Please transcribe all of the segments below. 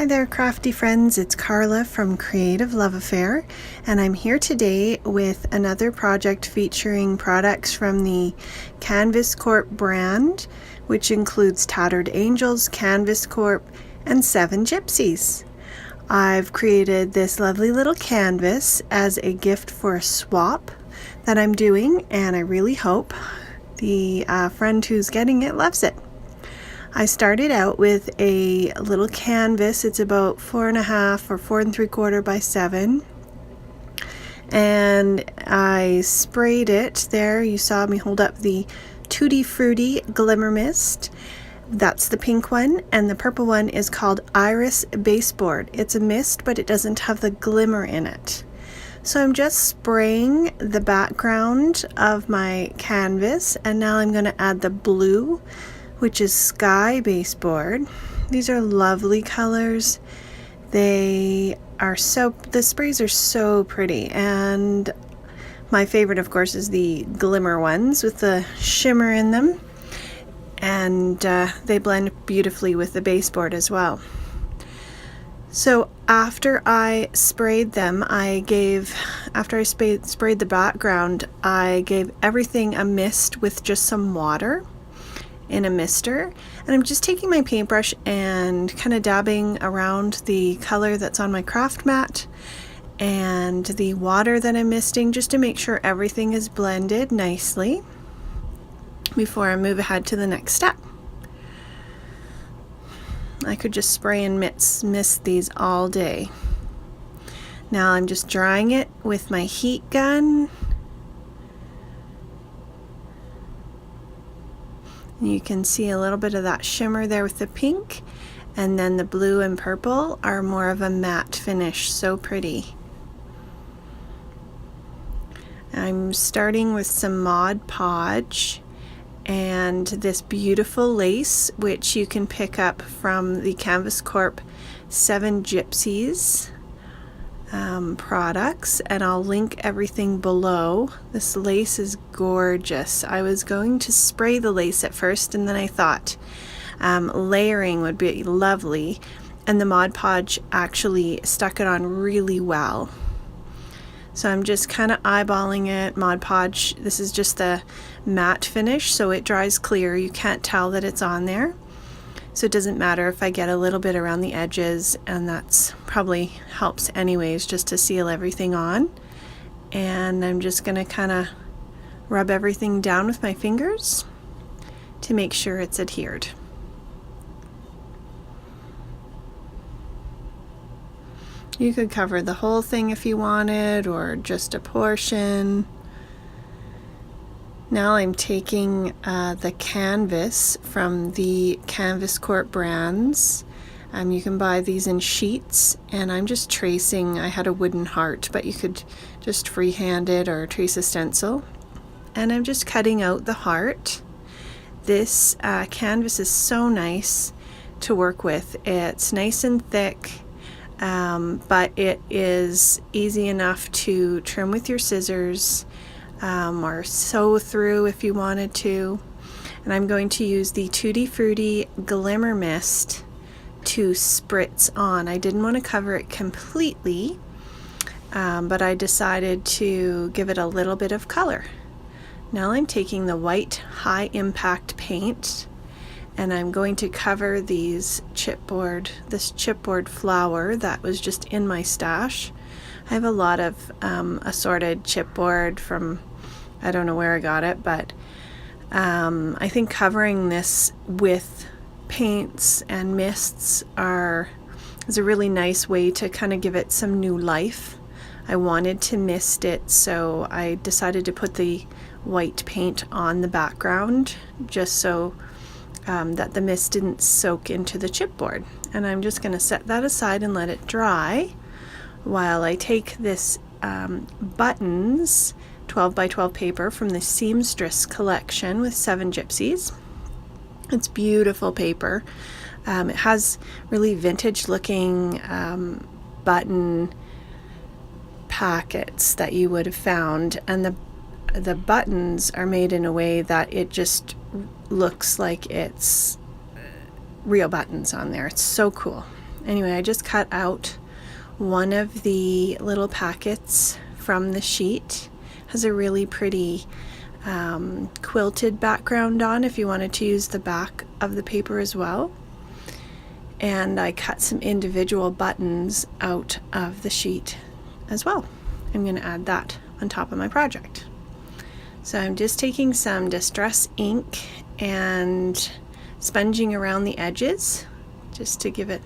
Hi there, crafty friends. It's Carla from Creative Love Affair, and I'm here today with another project featuring products from the Canvas Corp brand, which includes Tattered Angels, Canvas Corp, and 7 Gypsies. I've created this lovely little canvas as a gift for a swap that I'm doing, and I really hope the friend who's getting it loves it. I started out with a little canvas. It's about 4.5 or 4 3/4 by 7, and I sprayed it. There you saw me hold up the Tutti Frutti Glimmer Mist. That's the pink one, and the purple one is called Iris Baseboard. It's a mist, but it doesn't have the glimmer in it. So I'm just spraying the background of my canvas, and now I'm going to add the blue, which is Sky Baseboard. These are lovely colors. The sprays are so pretty, and my favorite, of course, is the glimmer ones with the shimmer in them, and they blend beautifully with the baseboard as well. So after I sprayed them, after I sprayed the background, I gave everything a mist with just some water in a mister, and I'm just taking my paintbrush and kind of dabbing around the color that's on my craft mat and the water that I'm misting, just to make sure everything is blended nicely before I move ahead to the next step. I could just spray and mist these all day. Now I'm just drying it with my heat gun. You can see a little bit of that shimmer there with the pink, and then the blue and purple are more of a matte finish. So pretty. I'm starting with some Mod Podge and this beautiful lace, which you can pick up from the Canvas Corp 7 Gypsies products, and I'll link everything below. This lace is gorgeous. I was going to spray the lace at first, and then I thought layering would be lovely, and the Mod Podge actually stuck it on really well. So I'm just kind of eyeballing it. Mod Podge, this is just the matte finish, so it dries clear. You can't tell that it's on there. So it doesn't matter if I get a little bit around the edges, and that's probably helps anyways, just to seal everything on. And I'm just going to kind of rub everything down with my fingers to make sure it's adhered. You could cover the whole thing if you wanted, or just a portion. Now I'm taking the canvas from the Canvas Corp brands. You can buy these in sheets, and I'm just tracing. I had a wooden heart, but you could just freehand it or trace a stencil. And I'm just cutting out the heart. This canvas is so nice to work with. It's nice and thick, but it is easy enough to trim with your scissors, or sew through if you wanted to. And I'm going to use the Tutti Frutti Glimmer Mist to spritz on. I didn't want to cover it completely, but I decided to give it a little bit of color. Now I'm taking the white high impact paint, and I'm going to cover this chipboard flower that was just in my stash. I have a lot of assorted chipboard from, I don't know where I got it, but I think covering this with paints and mists is a really nice way to kind of give it some new life. I wanted to mist it, so I decided to put the white paint on the background, just so that the mist didn't soak into the chipboard. And I'm just going to set that aside and let it dry while I take this buttons 12 by 12 paper from the Seamstress Collection with 7 Gypsies. It's beautiful paper. It has really vintage looking button packets that you would have found, and the buttons are made in a way that it just looks like it's real buttons on there. It's so cool. Anyway, I just cut out one of the little packets from the sheet. It has a really pretty quilted background on if you wanted to use the back of the paper as well. And I cut some individual buttons out of the sheet as well. I'm going to add that on top of my project. So I'm just taking some Distress ink and sponging around the edges just to give it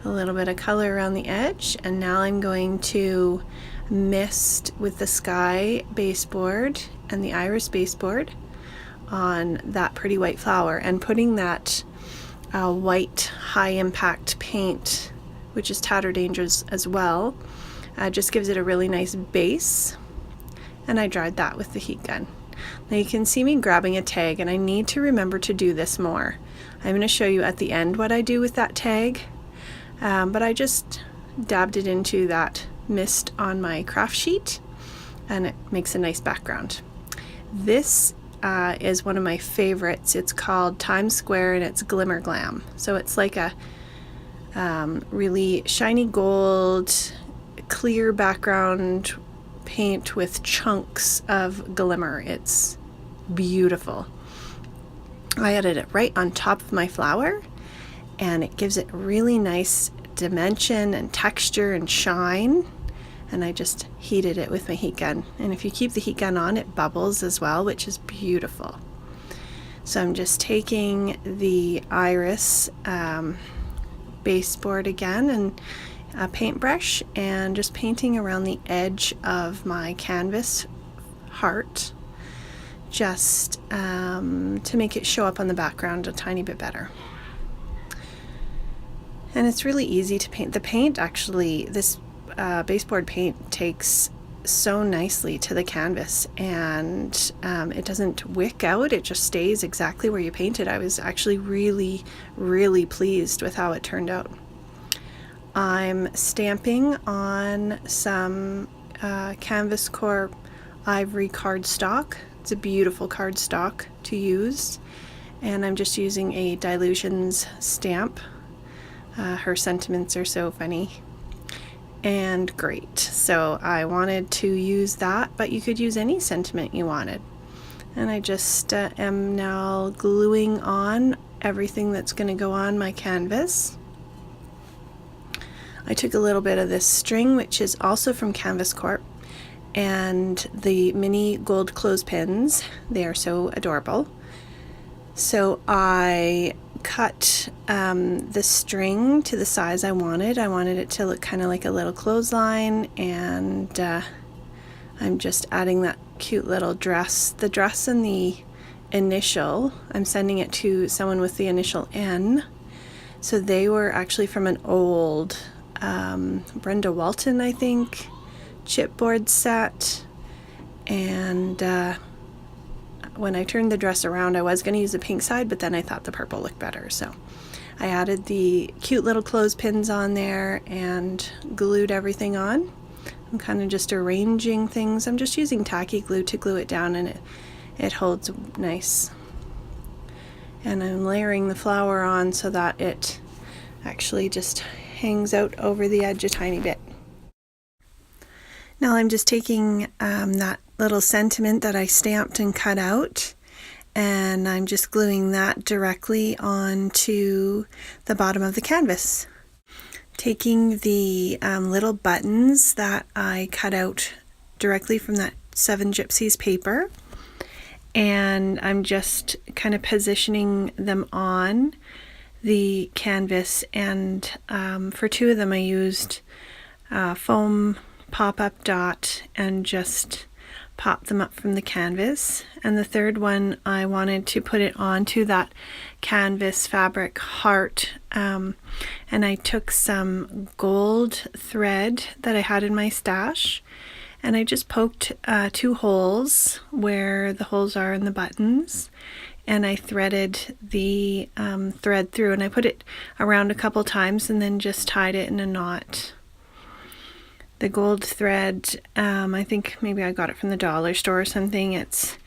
a little bit of color around the edge. And now I'm going to mist with the Sky baseboard and the Iris baseboard on that pretty white flower, and putting that white high impact paint, which is Tattered Angels as well, just gives it a really nice base. And I dried that with the heat gun. Now you can see me grabbing a tag, and I need to remember to do this more. I'm going to show you at the end what I do with that tag, but I just dabbed it into that mist on my craft sheet, and it makes a nice background. This is one of my favorites. It's called Times Square, and it's Glimmer Glam. So it's like a really shiny gold, clear background paint with chunks of glimmer. It's beautiful. I added it right on top of my flower, and it gives it really nice dimension and texture and shine. And I just heated it with my heat gun, and if you keep the heat gun on, it bubbles as well, which is beautiful. So I'm just taking the Iris baseboard again and a paintbrush, and just painting around the edge of my canvas heart, just to make it show up on the background a tiny bit better. And it's really easy to paint. The paint actually, this baseboard paint takes so nicely to the canvas, and it doesn't wick out, it just stays exactly where you painted. I was actually really pleased with how it turned out. I'm stamping on some Canvas Corp ivory cardstock. It's a beautiful cardstock to use, and I'm just using a Dylusions stamp. Her sentiments are so funny and great. So I wanted to use that, but you could use any sentiment you wanted. And I just am now gluing on everything that's going to go on my canvas. I took a little bit of this string, which is also from Canvas Corp, and the mini gold clothespins. They are so adorable. So I cut the string to the size I wanted. I wanted it to look kind of like a little clothesline, and I'm just adding that cute little dress. The dress and the initial, I'm sending it to someone with the initial N. So they were actually from an old Brenda Walton, I think, chipboard set. And when I turned the dress around, I was going to use the pink side, but then I thought the purple looked better. So I added the cute little clothespins on there and glued everything on. I'm kind of just arranging things. I'm just using Tacky Glue to glue it down, and it holds nice. And I'm layering the flower on so that it actually just hangs out over the edge a tiny bit. Now I'm just taking that little sentiment that I stamped and cut out, and I'm just gluing that directly onto the bottom of the canvas. Taking the little buttons that I cut out directly from that 7 Gypsies paper, and I'm just kind of positioning them on the canvas, and for 2 of them I used foam pop-up dot and just pop them up from the canvas, and the third one I wanted to put it onto that canvas fabric heart, and I took some gold thread that I had in my stash, and I just poked 2 holes where the holes are in the buttons, and I threaded the thread through, and I put it around a couple times and then just tied it in a knot. The gold thread, I think maybe I got it from the dollar store or something. It's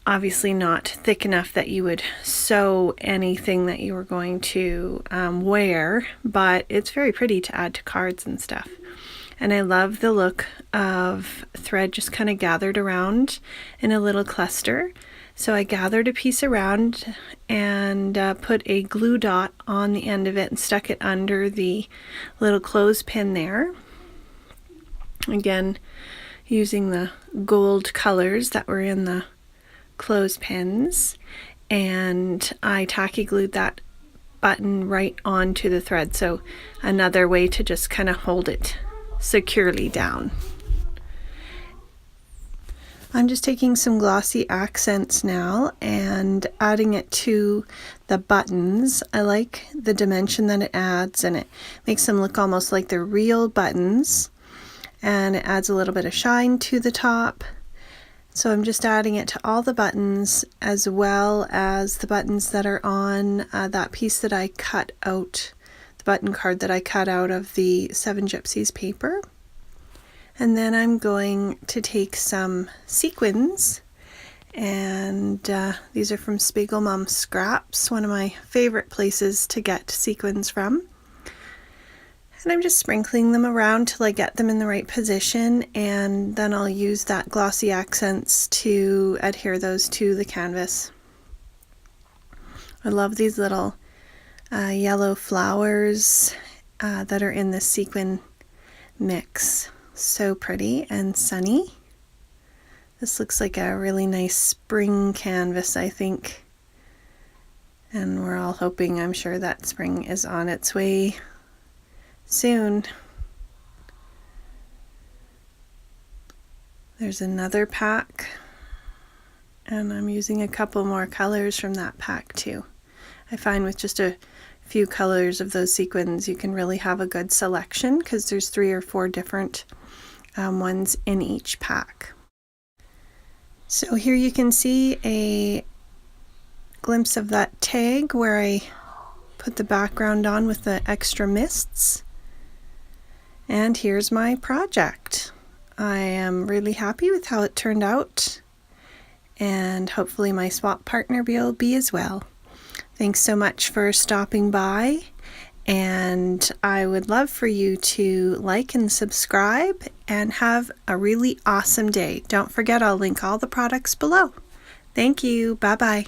obviously not thick enough that you would sew anything that you were going to wear, but it's very pretty to add to cards and stuff. And I love the look of thread just kind of gathered around in a little cluster. So I gathered a piece around and put a glue dot on the end of it and stuck it under the little clothespin there. Again, using the gold colors that were in the clothespins, and I tacky glued that button right onto the thread. So another way to just kind of hold it securely down. I'm just taking some Glossy Accents now and adding it to the buttons. I like the dimension that it adds, and it makes them look almost like they're real buttons, and it adds a little bit of shine to the top. So I'm just adding it to all the buttons, as well as the buttons that are on that piece that I cut out, the button card that I cut out of the 7 Gypsies paper. And then I'm going to take some sequins, and these are from Spiegelmum Scraps, one of my favorite places to get sequins from. And I'm just sprinkling them around till I get them in the right position, and then I'll use that Glossy Accents to adhere those to the canvas. I love these little yellow flowers that are in the sequin mix. So pretty and sunny. This looks like a really nice spring canvas, I think. And we're all hoping, I'm sure, that spring is on its way soon. There's another pack, and I'm using a couple more colors from that pack too. I find with just a few colors of those sequins you can really have a good selection, because there's 3 or 4 different ones in each pack. So here you can see a glimpse of that tag where I put the background on with the extra mists. And here's my project. I am really happy with how it turned out, and hopefully my swap partner will be as well. Thanks so much for stopping by, and I would love for you to like and subscribe, and have a really awesome day. Don't forget, I'll link all the products below. Thank you. Bye-bye.